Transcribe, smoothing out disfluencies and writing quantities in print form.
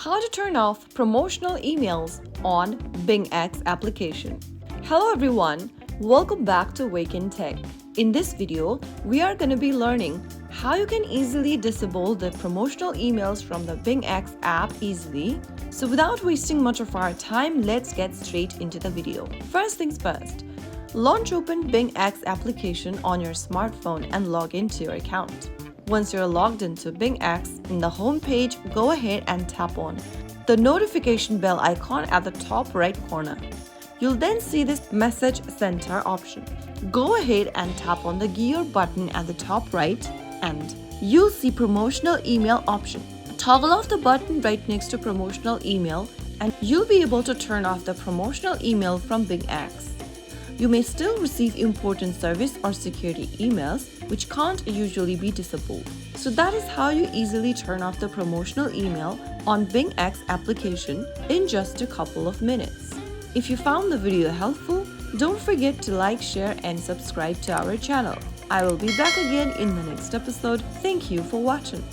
How to turn off promotional emails on BingX application. Hello everyone, welcome back to Wake&Tech. In this video, we are going to be learning how you can easily disable the promotional emails from the BingX app easily. So without wasting much of our time, let's get straight into the video. First things first, launch open BingX application on your smartphone and log into your account. Once you're logged into BingX, in the home page, go ahead and tap on the notification bell icon at the top right corner. You'll then see this message center option. Go ahead and tap on the gear button at the top right and you'll see promotional email option. Toggle off the button right next to promotional email and you'll be able to turn off the promotional email from BingX. You may still receive important service or security emails which can't usually be disabled. So that is how you easily turn off the promotional email on BingX application in just a couple of minutes. If you found the video helpful, don't forget to like, share and subscribe to our channel. I will be back again in the next episode. Thank you for watching.